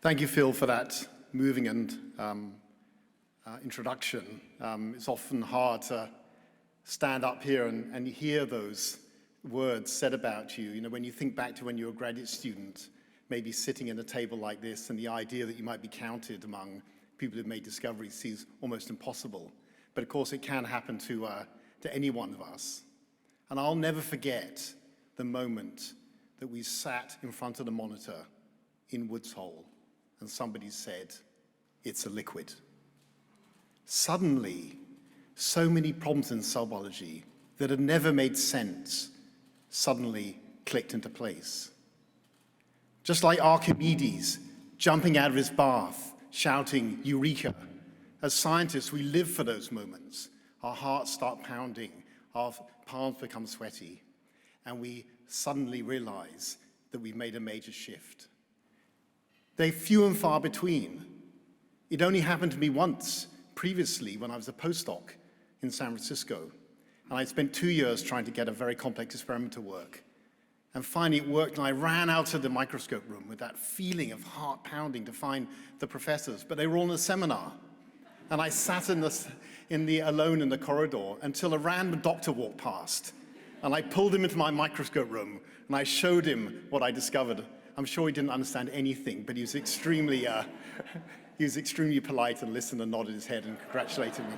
Thank you, Phil, for that moving and introduction. It's often hard to stand up here and hear those words said about you. You know, when you think back to when you were a graduate student, maybe sitting at a table like this, and the idea that you might be counted among people who've made discoveries seems almost impossible. But of course, it can happen to any one of us. And I'll never forget the moment that we sat in front of the monitor in Woods Hole and somebody said, "It's a liquid." Suddenly, so many problems in cell biology that had never made sense suddenly clicked into place. Just like Archimedes jumping out of his bath, shouting, "Eureka!" As scientists, we live for those moments. Our hearts start pounding, our palms become sweaty, and we suddenly realize that we've made a major shift. They're few and far between. It only happened to me once previously when I was a postdoc in San Francisco. And I spent 2 years trying to get a very complex experiment to work. And finally it worked, and I ran out of the microscope room with that feeling of heart pounding to find the professors, but they were all in a seminar. And I sat alone in the corridor until a random doctor walked past. And I pulled him into my microscope room, and I showed him what I discovered. I'm sure he didn't understand anything, but he was extremely polite and listened and nodded his head and congratulated me.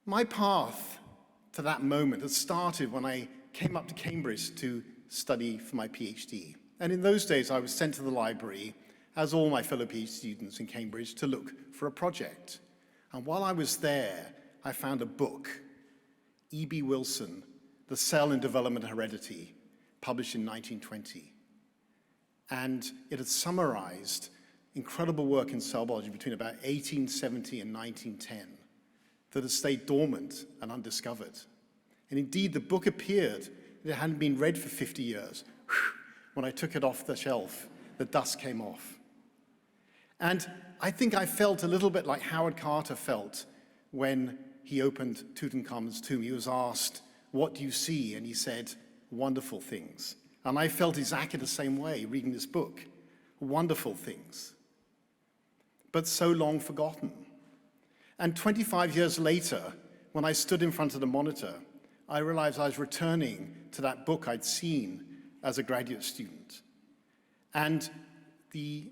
My path to that moment had started when I came up to Cambridge to study for my PhD. And in those days, I was sent to the library, as all my fellow PhD students in Cambridge, to look for a project. And while I was there, I found a book, E.B. Wilson, The Cell in Development and Heredity, published in 1920. And it had summarized incredible work in cell biology between about 1870 and 1910 that had stayed dormant and undiscovered. And indeed, the book appeared, it hadn't been read for 50 years. When I took it off the shelf, the dust came off. And I think I felt a little bit like Howard Carter felt when he opened Tutankhamun's tomb. He was asked, "What do you see?" And he said, "Wonderful things." And I felt exactly the same way reading this book. Wonderful things, but so long forgotten. And 25 years later, when I stood in front of the monitor, I realized I was returning to that book I'd seen as a graduate student. And the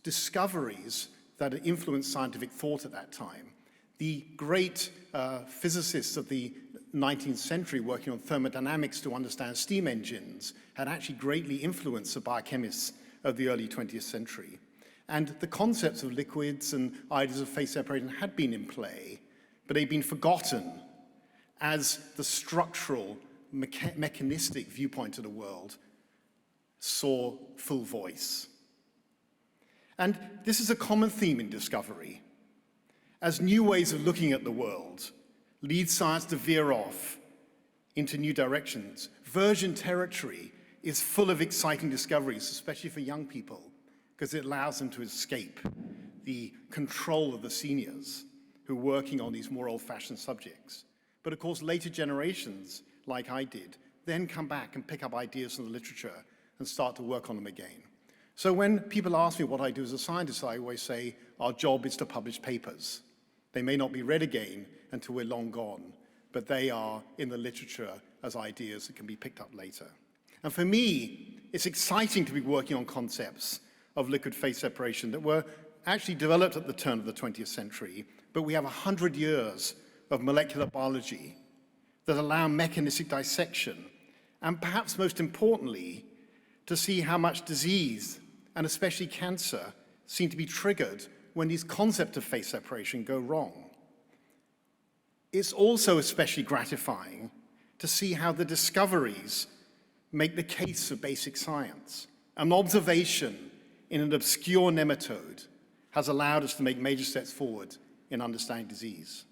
discoveries that influenced scientific thought at that time, the great physicists of the 19th century working on thermodynamics to understand steam engines had actually greatly influenced the biochemists of the early 20th century. And the concepts of liquids and ideas of phase separation had been in play, but they'd been forgotten as the structural, mechanistic viewpoint of the world saw full voice. And this is a common theme in discovery. As new ways of looking at the world lead science to veer off into new directions, virgin territory is full of exciting discoveries, especially for young people, because it allows them to escape the control of the seniors who are working on these more old-fashioned subjects. But of course, later generations, like I did, then come back and pick up ideas from the literature and start to work on them again. So when people ask me what I do as a scientist, I always say, our job is to publish papers. They may not be read again until we're long gone, but they are in the literature as ideas that can be picked up later. And for me, it's exciting to be working on concepts of liquid phase separation that were actually developed at the turn of the 20th century, but we have 100 years of molecular biology that allow mechanistic dissection, and perhaps most importantly, to see how much disease, and especially cancer, seem to be triggered when these concepts of phase separation go wrong. It's also especially gratifying to see how the discoveries make the case for basic science. An observation in an obscure nematode has allowed us to make major steps forward in understanding disease.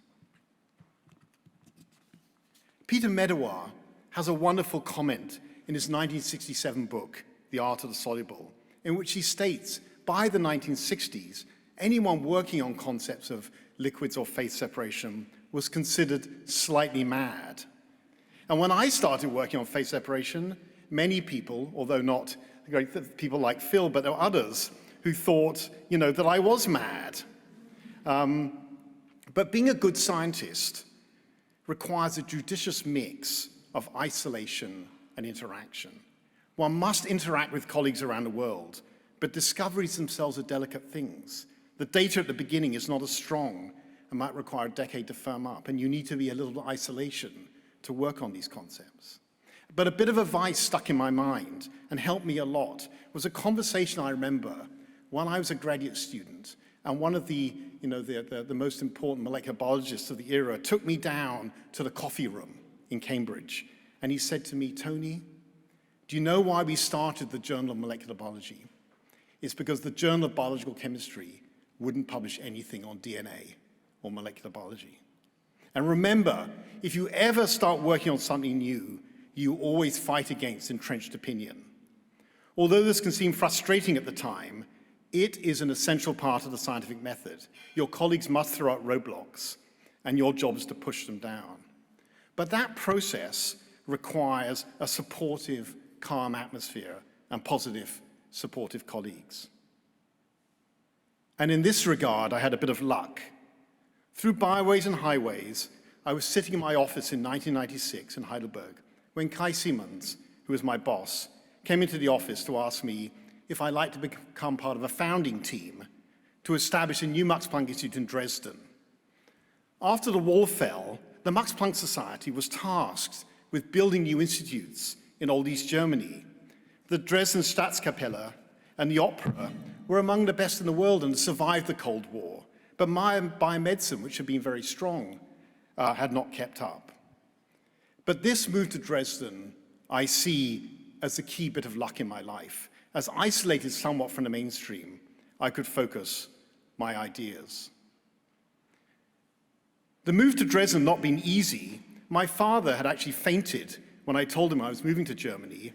Peter Medawar has a wonderful comment in his 1967 book, The Art of the Soluble, in which he states, by the 1960s, anyone working on concepts of liquids or phase separation was considered slightly mad. And when I started working on phase separation, many people, although not great people like Phil, but there were others who thought, that I was mad. But being a good scientist requires a judicious mix of isolation and interaction. One must interact with colleagues around the world, but discoveries themselves are delicate things. The data at the beginning is not as strong and might require a decade to firm up, and you need to be a little isolation to work on these concepts. But a bit of advice stuck in my mind and helped me a lot was a conversation I remember when I was a graduate student, and one of the most important molecular biologists of the era took me down to the coffee room in Cambridge, and he said to me, "Tony, do you know why we started the Journal of Molecular Biology? It's because the Journal of Biological Chemistry wouldn't publish anything on DNA or molecular biology. And remember, if you ever start working on something new, you always fight against entrenched opinion. Although this can seem frustrating at the time, it is an essential part of the scientific method. Your colleagues must throw out roadblocks, and your job is to push them down. But that process requires a supportive, calm atmosphere and positive, supportive colleagues. And in this regard, I had a bit of luck. Through byways and highways, I was sitting in my office in 1996 in Heidelberg when Kai Siemens, who was my boss, came into the office to ask me if I'd like to become part of a founding team to establish a new Max Planck Institute in Dresden. After the wall fell, the Max Planck Society was tasked with building new institutes in Old East Germany. The Dresden Staatskapelle and the opera were among the best in the world and survived the Cold War. But my biomedicine, which had been very strong, had not kept up. But this move to Dresden, I see as the key bit of luck in my life. As isolated somewhat from the mainstream, I could focus my ideas. The move to Dresden had not been easy. My father had actually fainted when I told him I was moving to Germany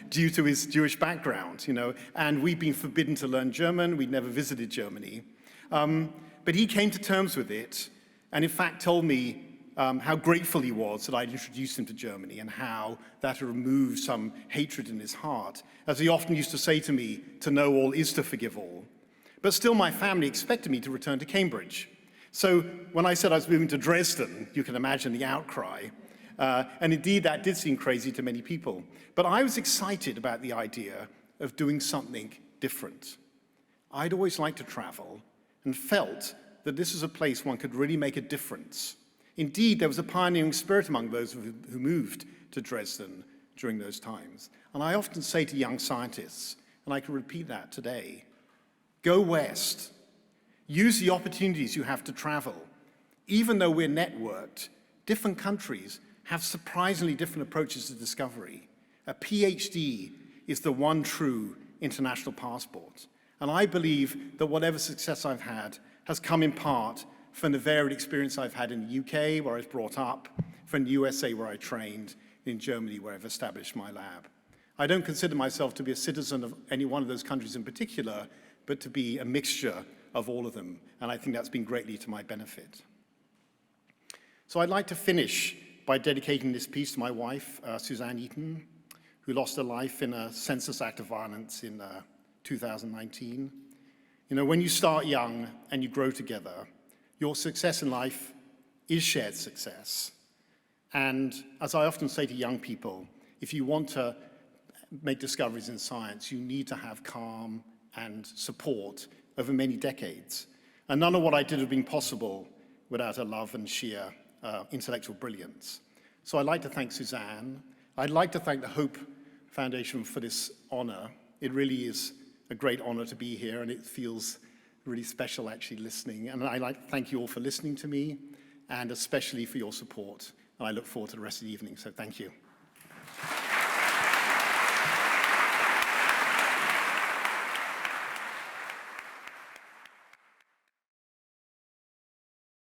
due to his Jewish background, and we'd been forbidden to learn German. We'd never visited Germany. But he came to terms with it, and in fact told me how grateful he was that I'd introduced him to Germany and how that had removed some hatred in his heart. As he often used to say to me, to know all is to forgive all. But still my family expected me to return to Cambridge. So when I said I was moving to Dresden, you can imagine the outcry. And indeed, that did seem crazy to many people. But I was excited about the idea of doing something different. I'd always liked to travel and felt that this was a place one could really make a difference. Indeed, there was a pioneering spirit among those who moved to Dresden during those times. And I often say to young scientists, and I can repeat that today, go west. Use the opportunities you have to travel. Even though we're networked, different countries have surprisingly different approaches to discovery. A PhD is the one true international passport. And I believe that whatever success I've had has come in part from the varied experience I've had in the UK, where I was brought up, from the USA, where I trained, in Germany, where I've established my lab. I don't consider myself to be a citizen of any one of those countries in particular, but to be a mixture of all of them, and I think that's been greatly to my benefit. So I'd like to finish by dedicating this piece to my wife, Suzanne Eaton, who lost her life in a senseless act of violence in 2019. When you start young and you grow together, your success in life is shared success. And as I often say to young people, if you want to make discoveries in science, you need to have calm and support over many decades. And none of what I did would have been possible without her love and sheer intellectual brilliance. So I'd like to thank Suzanne. I'd like to thank the Hope Foundation for this honor. It really is a great honor to be here, and it feels really special actually listening. And I'd like to thank you all for listening to me, and especially for your support. And I look forward to the rest of the evening, so thank you.